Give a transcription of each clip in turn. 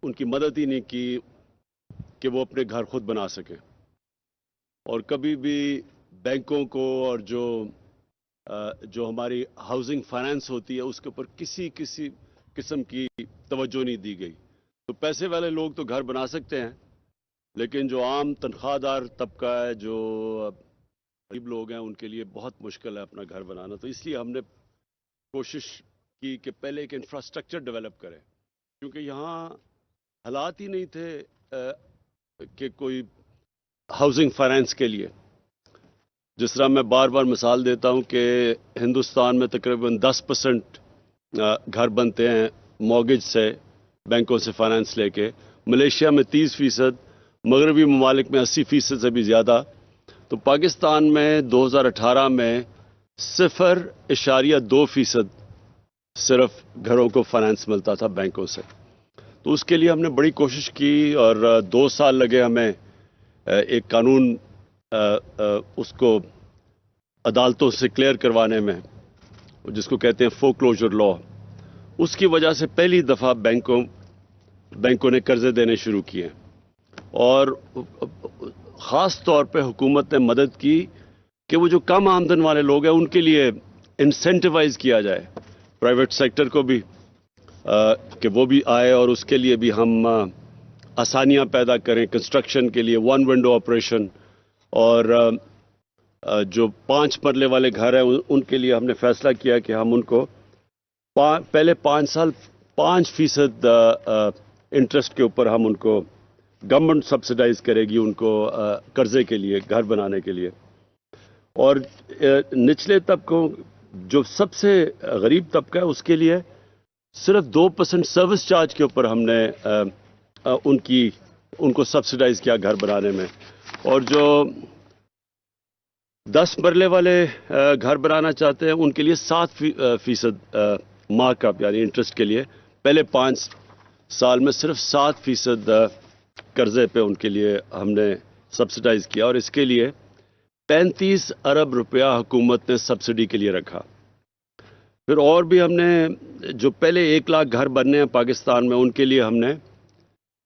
उनकी मदद ही नहीं की कि वो अपने घर खुद बना सकें। और कभी भी बैंकों को और जो हमारी हाउसिंग फाइनेंस होती है उसके ऊपर किसी किस्म की तवज्जो नहीं दी गई। तो पैसे वाले लोग तो घर बना सकते हैं, लेकिन जो आम तनख्वाहदार तबका है, जो गरीब लोग हैं, उनके लिए बहुत मुश्किल है अपना घर बनाना। तो इसलिए हमने कोशिश की कि पहले एक इंफ्रास्ट्रक्चर डेवलप करें, क्योंकि यहाँ हालात ही नहीं थे कि कोई हाउसिंग फाइनेंस के लिए। जिस तरह मैं बार बार मिसाल देता हूँ कि हिंदुस्तान में तकरीबन 10% घर बनते हैं मॉर्गेज से, बैंकों से फाइनेंस लेके। मलेशिया में 30%, मगरबी ममालिक में 80% से भी ज़्यादा। तो पाकिस्तान में 2018 में 0.2% सिर्फ घरों को फाइनेंस मिलता था बैंकों से। तो उसके लिए हमने बड़ी कोशिश की और 2 साल लगे हमें एक कानून उसको अदालतों से क्लियर करवाने में, जिसको कहते हैं फोरक्लोजर लॉ। उसकी वजह से पहली दफ़ा बैंकों ने कर्जे देने शुरू किए और ख़ास तौर पे हुकूमत ने मदद की कि वो जो कम आमदन वाले लोग हैं उनके लिए इंसेंटिवाइज किया जाए, प्राइवेट सेक्टर को भी कि वो भी आए और उसके लिए भी हम आसानियां पैदा करें कंस्ट्रक्शन के लिए, 1 विंडो ऑपरेशन। और जो 5 मरले वाले घर हैं उनके लिए हमने फैसला किया कि हम उनको पहले 5 साल 5% इंटरेस्ट के ऊपर हम उनको गवर्नमेंट सब्सिडाइज करेगी उनको कर्जे के लिए, घर बनाने के लिए। और निचले तबकों, जो सबसे गरीब तबका है, उसके लिए सिर्फ 2% सर्विस चार्ज के ऊपर हमने उनको सब्सिडाइज किया घर बनाने में। और जो 10 मरले वाले घर बनाना चाहते हैं उनके लिए 7% मार्कअप यानी इंटरेस्ट के लिए पहले 5 साल में सिर्फ 7% कर्जे पे उनके लिए हमने सब्सिडाइज किया। और इसके लिए 35 अरब रुपया हुकूमत ने सब्सिडी के लिए रखा। फिर और भी हमने जो पहले 1 लाख घर बनने हैं पाकिस्तान में, उनके लिए हमने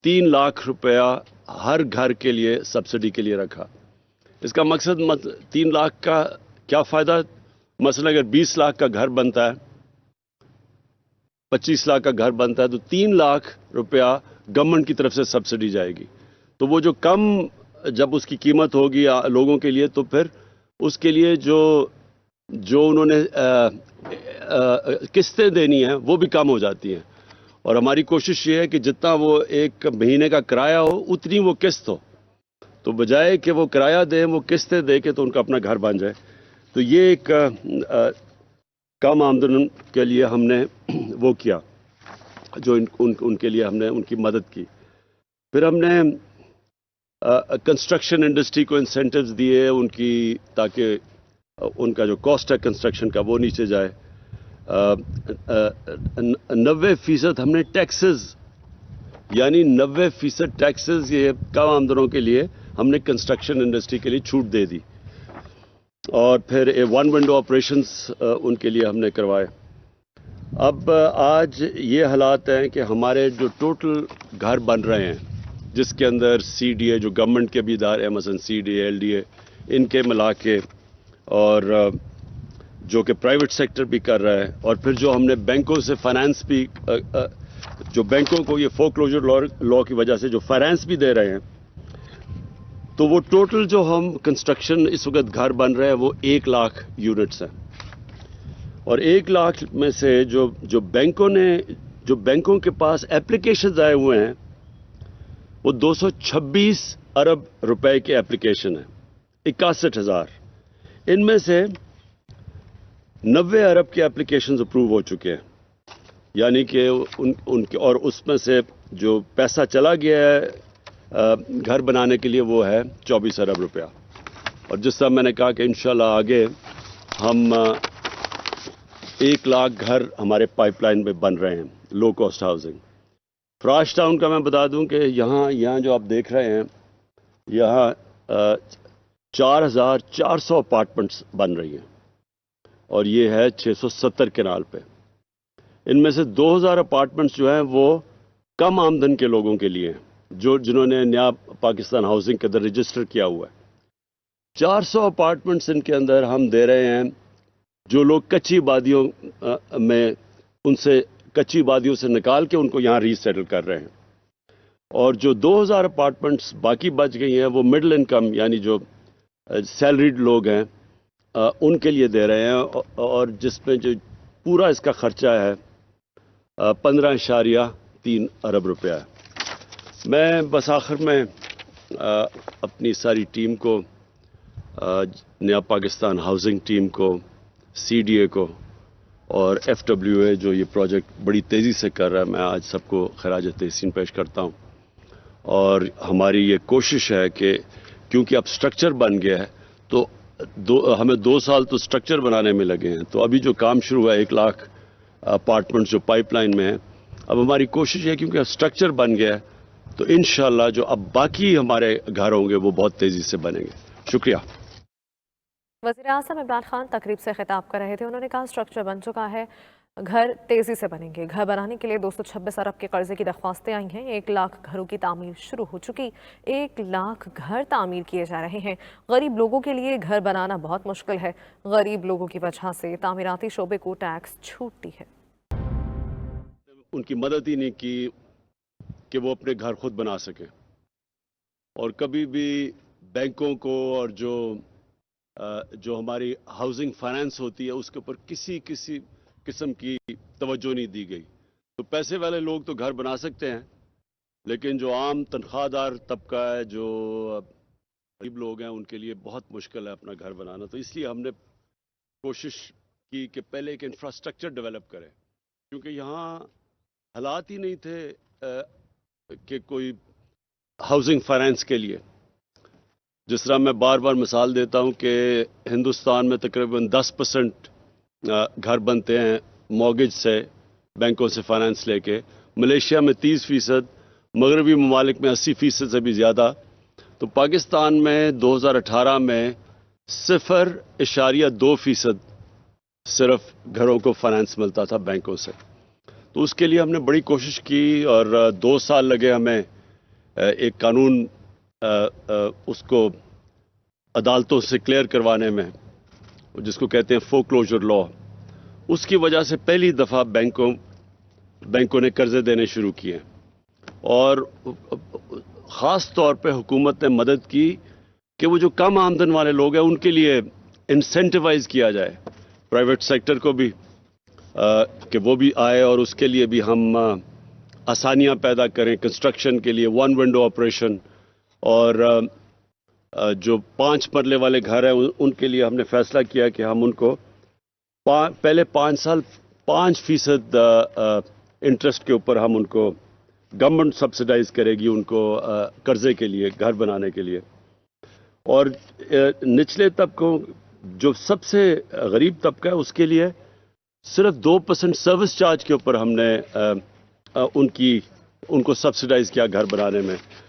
3 लाख रुपया हर घर के लिए सब्सिडी के लिए रखा। इसका मकसद 3 लाख का क्या फ़ायदा? मसलन अगर 20 लाख का घर बनता है, 25 लाख का घर बनता है, तो 3 लाख रुपया गवर्नमेंट की तरफ से सब्सिडी जाएगी। तो वो जो कम जब उसकी कीमत होगी लोगों के लिए, तो फिर उसके लिए जो उन्होंने किस्तें देनी है वो भी कम हो जाती हैं। और हमारी कोशिश ये है कि जितना वो एक महीने का किराया हो उतनी वो किस्त हो, तो बजाय कि वो किराया दें वो किस्तें दे के तो उनका अपना घर बन जाए। तो ये एक कम आमदन के लिए हमने वो किया, जो उनके लिए हमने उनकी मदद की। फिर हमने कंस्ट्रक्शन इंडस्ट्री को इंसेंटिव्स दिए ताकि उनका जो कॉस्ट है कंस्ट्रक्शन का वो नीचे जाए। 90% हमने टैक्सेस, यानी 90% टैक्सेस ये कम आमदनों के लिए हमने कंस्ट्रक्शन इंडस्ट्री के लिए छूट दे दी। और फिर 1 विंडो ऑपरेशंस उनके लिए हमने करवाए। अब आज ये हालात हैं कि हमारे जो टोटल घर बन रहे हैं, जिसके अंदर CDA जो गवर्नमेंट के भी इदारे हैं, मसलन CDA, LDA, इनके मिला के, और जो कि प्राइवेट सेक्टर भी कर रहा है, और फिर जो हमने बैंकों से फाइनेंस भी, जो बैंकों को ये फोरक्लोजर लॉ की वजह से जो फाइनेंस भी दे रहे हैं, तो वो टोटल जो हम कंस्ट्रक्शन इस वक्त घर बन रहे हैं वो 1 लाख यूनिट्स हैं। और 1 लाख में से जो बैंकों के पास एप्लीकेशंस आए हुए हैं वो 226 अरब रुपए के एप्लीकेशन है, 61,000। इनमें से 90 अरब के एप्लीकेशंस अप्रूव हो चुके हैं, यानी कि उनके, और उसमें से जो पैसा चला गया है घर बनाने के लिए वो है 24 अरब रुपया। और जिस तरह मैंने कहा कि इंशाल्लाह आगे हम 1 लाख घर हमारे पाइपलाइन में बन रहे हैं, लो कॉस्ट हाउसिंग। फ्राश टाउन का मैं बता दूं कि यहाँ जो आप देख रहे हैं, यहाँ 4,400 अपार्टमेंट्स बन रही हैं और ये है 670 केनाल पे। इनमें से 2,000 अपार्टमेंट्स जो हैं वो कम आमदन के लोगों के लिए जिन्होंने नया पाकिस्तान हाउसिंग के अंदर रजिस्टर किया हुआ है, 400 अपार्टमेंट्स इनके अंदर हम दे रहे हैं। जो लोग कच्ची वादियों में उनसे कच्ची वादियों से निकाल के उनको यहाँ रीसेटल कर रहे हैं, और जो 2000 अपार्टमेंट्स बाकी बच गई हैं वो मिडिल इनकम यानी जो सैलरीड लोग हैं उनके लिए दे रहे हैं, और जिसमें जो पूरा इसका खर्चा है 15.3 अरब रुपया है। मैं बस आखिर में अपनी सारी टीम को, नया पाकिस्तान हाउसिंग टीम को, CDA को और FWA जो ये प्रोजेक्ट बड़ी तेज़ी से कर रहा है, मैं आज सबको खराज तहसीन पेश करता हूँ। और हमारी ये कोशिश है कि क्योंकि अब स्ट्रक्चर बन गया है तो हमें 2 साल तो स्ट्रक्चर बनाने में लगे हैं, तो अभी जो काम शुरू हुआ है 1 लाख अपार्टमेंट्स जो पाइपलाइन में है, अब हमारी कोशिश है क्योंकि अब स्ट्रक्चर बन गया है तो इंशाल्लाह जो अब बाकी हमारे घर होंगे वो बहुत तेज़ी से बनेंगे। शुक्रिया। वज़ीर-ए-आज़म इमरान खान तकरीब से खिताब कर रहे थे। उन्होंने कहा स्ट्रक्चर बन चुका है, घर तेज़ी से बनेंगे। घर बनाने के लिए 226 अरब के कर्जे की दरख्वास्तें आई हैं। 1 लाख घरों की तामीर शुरू हो चुकी। 1 लाख घर तामीर किए जा रहे हैं। गरीब लोगों के लिए घर बनाना बहुत मुश्किल है। गरीब लोगों की वजह से तामीराती शोबे को टैक्स छूटती है। उनकी मदद ही नहीं की कि वो अपने घर खुद बना सकें, और कभी भी बैंकों को और जो हमारी हाउसिंग फाइनेंस होती है उसके ऊपर किसी किस्म की तवज्जो नहीं दी गई। तो पैसे वाले लोग तो घर बना सकते हैं, लेकिन जो आम तनख्वाहदार तबका है, जो गरीब लोग हैं, उनके लिए बहुत मुश्किल है अपना घर बनाना। तो इसलिए हमने कोशिश की कि पहले एक इंफ्रास्ट्रक्चर डेवलप करें, क्योंकि यहाँ हालात ही नहीं थे कि कोई हाउसिंग फाइनेंस के लिए। जिस तरह मैं बार बार मिसाल देता हूं कि हिंदुस्तान में तकरीबन 10% घर बनते हैं मॉर्गेज से, बैंकों से फाइनेंस लेके। मलेशिया में 30%, मगरबी ममालिक में 80% से भी ज़्यादा। तो पाकिस्तान में 2018 में 0.2% सिर्फ घरों को फाइनेंस मिलता था बैंकों से। तो उसके लिए हमने बड़ी कोशिश की और 2 साल लगे हमें एक कानून उसको अदालतों से क्लियर करवाने में, जिसको कहते हैं फोरक्लोजर लॉ। उसकी वजह से पहली दफ़ा बैंकों ने कर्जे देने शुरू किए, और ख़ास तौर पे हुकूमत ने मदद की कि वो जो कम आमदन वाले लोग हैं उनके लिए इंसेंटिवाइज किया जाए, प्राइवेट सेक्टर को भी कि वो भी आए, और उसके लिए भी हम आसानियां पैदा करें कंस्ट्रक्शन के लिए, 1 विंडो ऑपरेशन। और जो 5 मरले वाले घर हैं उनके लिए हमने फैसला किया कि हम उनको पहले 5 साल 5% इंटरेस्ट के ऊपर हम उनको गवर्नमेंट सब्सिडाइज करेगी उनको कर्जे के लिए, घर बनाने के लिए। और निचले तबकों, जो सबसे गरीब तबका है, उसके लिए सिर्फ 2% सर्विस चार्ज के ऊपर हमने उनको सब्सिडाइज किया घर बनाने में।